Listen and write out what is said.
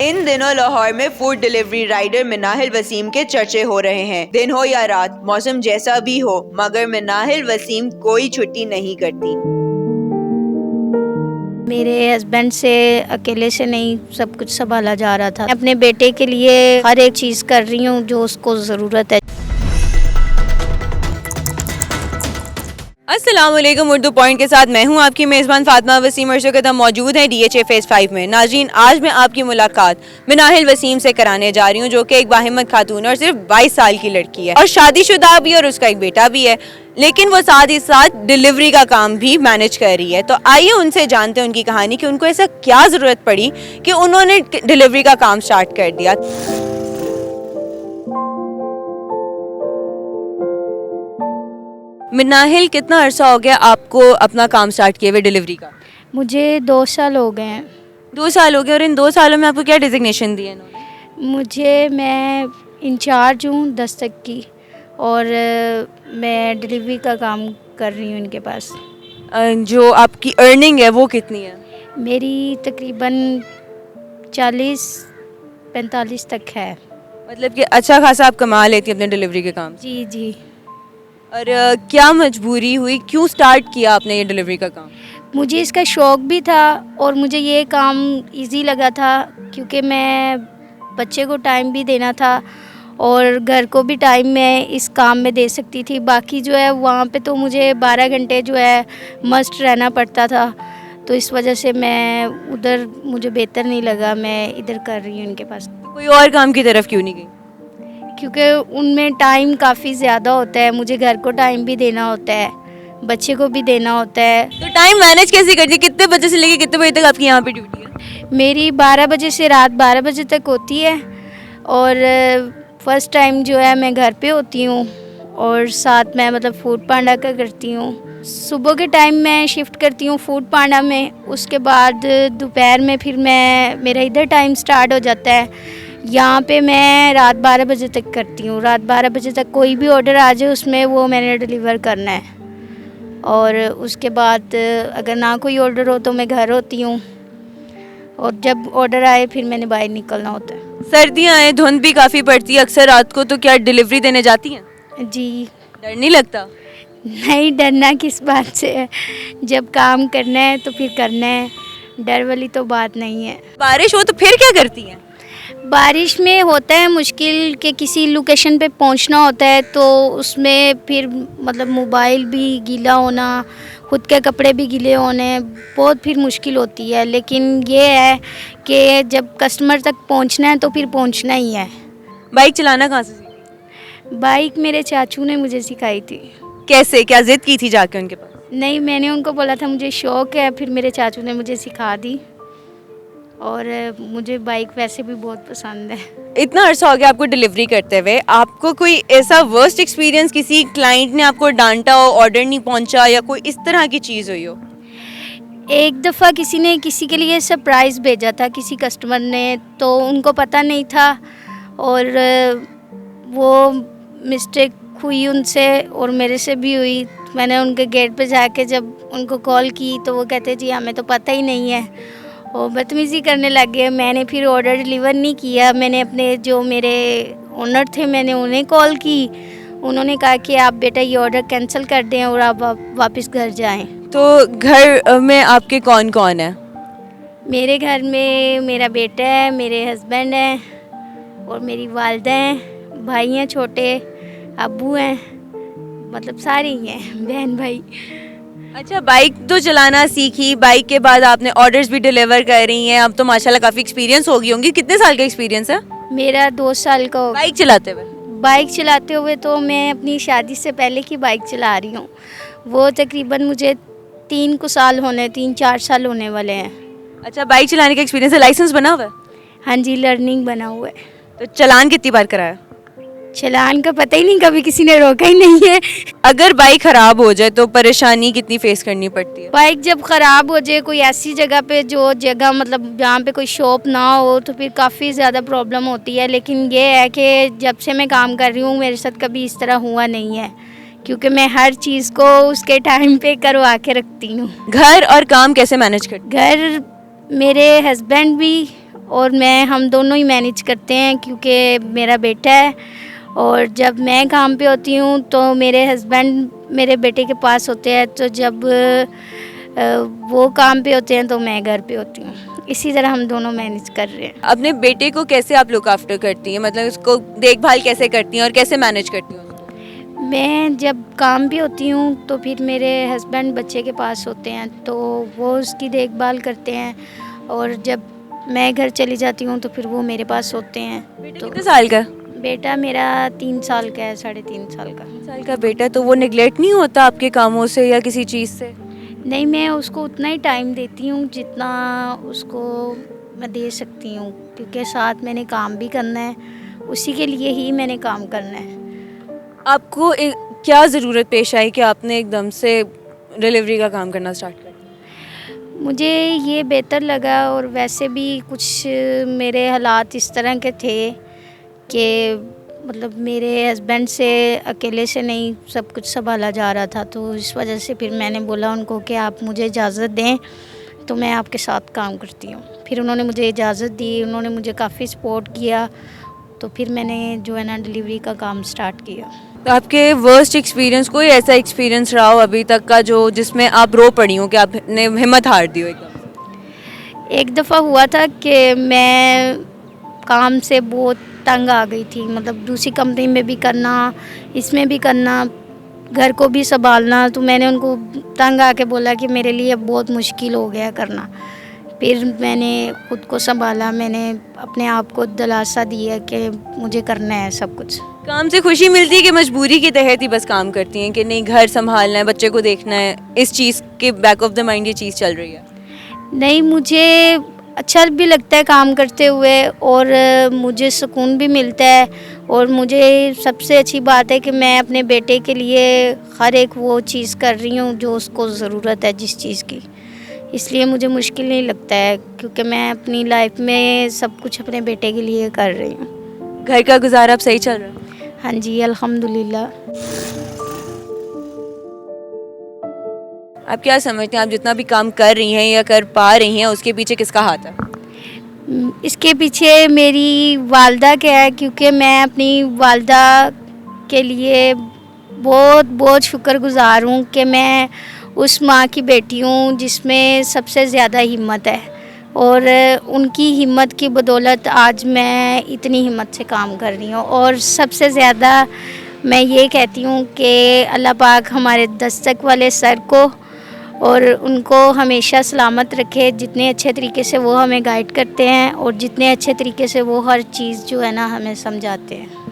इन दिनों लाहौर में food delivery rider Minahil Waseem के चर्चे हो रहे हैं। दिन हो या रात, मौसम जैसा भी हो, मगर मिनाहिल वसीम कोई छुट्टी नहीं करती। मेरे हस्बैंड से अकेले से नहीं सब कुछ संभाला जा रहा था। अपने बेटे के लिए हर एक चीज़ कर रही हूँ जो उसको ज़रूरत है। अस्सलाम वालेकुम। उर्दू पॉइंट के साथ मैं हूं आपकी मेज़बान फातिमा वसीम। हम मौजूद हैं DHA फेज़ 5 में। नाज़रीन, आज मैं आपकी मुलाकात मिनाहिल वसीम से कराने जा रही हूं, जो कि एक बाहिम्मत खातून और सिर्फ 22 साल की लड़की है और शादीशुदा भी, और उसका एक बेटा भी है, लेकिन वो साथ ही साथ डिलीवरी का काम भी मैनेज कर रही है। तो आइए उनसे जानते हैं उनकी कहानी कि उनको ऐसा क्या ज़रूरत पड़ी कि उन्होंने डिलीवरी का काम स्टार्ट कर दिया। मिनाहिल, कितना अरसा हो गया आपको अपना काम स्टार्ट किए हुए डिलीवरी का? मुझे 2 साल हो गए हैं। 2 साल हो गए। और इन 2 सालों में आपको क्या डिजिग्नेशन दी है इन्होंने? मैं इंचार्ज हूँ दस्तक की, और मैं डिलीवरी का काम कर रही हूँ इनके पास। जो आपकी अर्निंग है वो कितनी है? मेरी तकरीबन 40-45 तक है। मतलब कि अच्छा खासा आप कमा लेती हैं अपने डिलीवरी के काम? जी जी। और क्या मजबूरी हुई, क्यों स्टार्ट किया आपने ये डिलीवरी का काम? मुझे इसका शौक़ भी था और मुझे ये काम इजी लगा था, क्योंकि मैं बच्चे को टाइम भी देना था और घर को भी टाइम मैं इस काम में दे सकती थी। बाकी जो है वहाँ पे तो मुझे 12 घंटे जो है मस्ट रहना पड़ता था, तो इस वजह से मैं उधर मुझे बेहतर नहीं लगा, मैं इधर कर रही हूँ इनके पास। तो कोई और काम की तरफ क्यों नहीं गई? क्योंकि उनमें टाइम काफ़ी ज़्यादा होता है, मुझे घर को टाइम भी देना होता है, बच्चे को भी देना होता है। तो टाइम मैनेज कैसे करती है? कितने बजे से लेके कितने बजे तक आपकी यहाँ पे ड्यूटी है? मेरी 12 बजे से रात 12 बजे तक होती है, और फर्स्ट टाइम जो है मैं घर पे होती हूँ, और साथ में मतलब फूड पांडा का करती हूँ। सुबह के टाइम मैं शिफ्ट करती हूँ फूड पांडा में, उसके बाद दोपहर में फिर मेरा इधर टाइम स्टार्ट हो जाता है। यहाँ पे मैं रात 12 बजे तक करती हूँ। रात 12 बजे तक कोई भी ऑर्डर आ जाए उसमें वो मैंने डिलीवर करना है, और उसके बाद अगर ना कोई ऑर्डर हो तो मैं घर होती हूँ, और जब ऑर्डर आए फिर मैंने बाहर निकलना होता है। सर्दियाँ आए, धुंध भी काफ़ी पड़ती है अक्सर रात को, तो क्या डिलीवरी देने जाती हैं? जी। डर नहीं लगता? नहीं, डरना किस बात से है, जब काम करना है तो फिर करना है, डर वाली तो बात नहीं है। बारिश हो तो फिर क्या करती हैं? बारिश में होता है मुश्किल कि किसी लोकेशन पे पहुंचना होता है, तो उसमें फिर मतलब मोबाइल भी गीला होना, खुद के कपड़े भी गीले होने, बहुत फिर मुश्किल होती है। लेकिन ये है कि जब कस्टमर तक पहुंचना है तो फिर पहुंचना ही है। बाइक चलाना कहाँ से सीखी? बाइक मेरे चाचू ने मुझे सिखाई थी। कैसे, क्या जिद की थी जाके उनके पास? नहीं, मैंने उनको बोला था मुझे शौक़ है, फिर मेरे चाचू ने मुझे सिखा दी, और मुझे बाइक वैसे भी बहुत पसंद है। इतना अरसा हो गया आपको डिलीवरी करते हुए, आपको कोई ऐसा वर्स्ट एक्सपीरियंस, किसी क्लाइंट ने आपको डांटा हो, ऑर्डर नहीं पहुंचा, या कोई इस तरह की चीज़ हुई हो? एक दफ़ा किसी ने किसी के लिए सरप्राइज़ भेजा था, किसी कस्टमर ने, तो उनको पता नहीं था, और वो मिस्टेक हुई उनसे और मेरे से भी हुई। मैंने उनके गेट पे जाके जब उनको कॉल की तो वो कहते जी हमें तो पता ही नहीं है, और बदतमीज़ी करने लग गए। मैंने फिर ऑर्डर डिलीवर नहीं किया, मैंने अपने जो मेरे ओनर थे मैंने उन्हें कॉल की, उन्होंने कहा कि आप बेटा ये ऑर्डर कैंसिल कर दें और आप वापस घर जाएं। तो घर में आपके कौन कौन है? मेरे घर में मेरा बेटा है, मेरे हस्बैंड हैं, और मेरी वालदा हैं, भाई हैं छोटे, अब्बू हैं, मतलब सारे ही हैं, बहन भाई। अच्छा, बाइक तो चलाना सीखी, बाइक के बाद आपने ऑर्डर्स भी डिलीवर कर रही हैं, अब तो माशाल्लाह काफ़ी एक्सपीरियंस हो गई होंगी। कितने साल का एक्सपीरियंस है? मेरा 2 साल का हो। बाइक चलाते हुए? बाइक चलाते हुए तो मैं अपनी शादी से पहले की बाइक चला रही हूँ, वो तकरीबन मुझे 3-4 साल होने वाले हैं। अच्छा, बाइक चलाने का एक्सपीरियंस है, लाइसेंस बना हुआ है? हाँ जी, लर्निंग बना हुआ है। तो चलान कितनी बार कराया? चलान का पता ही नहीं, कभी किसी ने रोका ही नहीं है। अगर बाइक ख़राब हो जाए तो परेशानी कितनी फेस करनी पड़ती है? बाइक जब ख़राब हो जाए कोई ऐसी जगह पे जो जगह मतलब जहाँ पे कोई शॉप ना हो, तो फिर काफ़ी ज़्यादा प्रॉब्लम होती है। लेकिन ये है कि जब से मैं काम कर रही हूँ मेरे साथ कभी इस तरह हुआ नहीं है, क्योंकि मैं हर चीज़ को उसके टाइम पे करवा के रखती हूँ। घर और काम कैसे मैनेज करती? घर मेरे हस्बैंड भी और हम दोनों ही मैनेज करते हैं क्योंकि मेरा बेटा है। और जब मैं काम पे होती हूँ तो मेरे हस्बैंड मेरे बेटे के पास होते हैं, तो जब वो काम पे होते हैं तो मैं घर पे होती हूँ। इसी तरह हम दोनों मैनेज कर रहे हैं। अपने बेटे को कैसे आप लुक आफ्टर करती हैं, मतलब उसको देखभाल कैसे करती हैं और कैसे मैनेज करती हैं? मैं जब काम पे होती हूँ तो फिर मेरे हस्बैंड बच्चे के पास होते हैं, तो वो उसकी देखभाल करते हैं। और जब मैं घर चली जाती हूँ तो फिर वो मेरे पास होते हैं। बेटा तो कितने साल का? बेटा मेरा 3 साल का है, 3.5 साल का। 3 साल का बेटा, तो वो निगलेक्ट नहीं होता आपके कामों से या किसी चीज़ से? नहीं, मैं उसको उतना ही टाइम देती हूँ जितना उसको मैं दे सकती हूँ, क्योंकि साथ मैंने काम भी करना है, उसी के लिए ही मैंने काम करना है। आपको क्या ज़रूरत पेश आई कि आपने एकदम से डिलीवरी का काम करना स्टार्ट कर दिया? मुझे ये बेहतर लगा, और वैसे भी कुछ मेरे हालात इस तरह के थे कि मतलब मेरे हस्बैंड से अकेले से नहीं सब कुछ संभाला जा रहा था, तो इस वजह से फिर मैंने बोला उनको कि आप मुझे इजाज़त दें तो मैं आपके साथ काम करती हूँ। फिर उन्होंने मुझे इजाज़त दी, उन्होंने मुझे काफ़ी सपोर्ट किया, तो फिर मैंने जो है ना डिलीवरी का काम स्टार्ट किया। तो आपके वर्स्ट एक्सपीरियंस, कोई ऐसा एक्सपीरियंस रहा हो अभी तक का जो जिसमें आप रो पड़ी हो, कि आपने हिम्मत हार दी हो एकदम? एक दफ़ा हुआ था कि मैं काम से बहुत तंग आ गई थी, मतलब दूसरी कंपनी में भी करना, इसमें भी करना, घर को भी संभालना, तो मैंने उनको तंग आके बोला कि मेरे लिए अब बहुत मुश्किल हो गया करना। फिर मैंने खुद को संभाला, मैंने अपने आप को दिलासा दिया कि मुझे करना है सब कुछ। काम से खुशी मिलती है कि मजबूरी के तहत ही बस काम करती हैं, कि नहीं घर संभालना है, बच्चे को देखना है, इस चीज़ के बैक ऑफ द माइंड ये चीज़ चल रही है? नहीं, मुझे अच्छा भी लगता है काम करते हुए, और मुझे सुकून भी मिलता है। और मुझे सबसे अच्छी बात है कि मैं अपने बेटे के लिए हर एक वो चीज़ कर रही हूँ जो उसको ज़रूरत है जिस चीज़ की, इसलिए मुझे मुश्किल नहीं लगता है, क्योंकि मैं अपनी लाइफ में सब कुछ अपने बेटे के लिए कर रही हूँ। घर का गुजारा अब सही चल रहा है? हाँ जी, अल्हम्दुलिल्लाह। आप क्या समझते हैं, आप जितना भी काम कर रही हैं या कर पा रही हैं, उसके पीछे किसका हाथ है? इसके पीछे मेरी वालदा का है, क्योंकि मैं अपनी वालदा के लिए बहुत बहुत शुक्रगुज़ार हूँ कि मैं उस माँ की बेटी हूँ जिसमें सबसे ज़्यादा हिम्मत है, और उनकी हिम्मत की बदौलत आज मैं इतनी हिम्मत से काम कर रही हूँ। और सबसे ज़्यादा मैं ये कहती हूँ कि अल्लाह पाक हमारे दस्तक वाले सर को और उनको हमेशा सलामत रखे, जितने अच्छे तरीके से वो हमें गाइड करते हैं और जितने अच्छे तरीके से वो हर चीज़ जो है ना हमें समझाते हैं।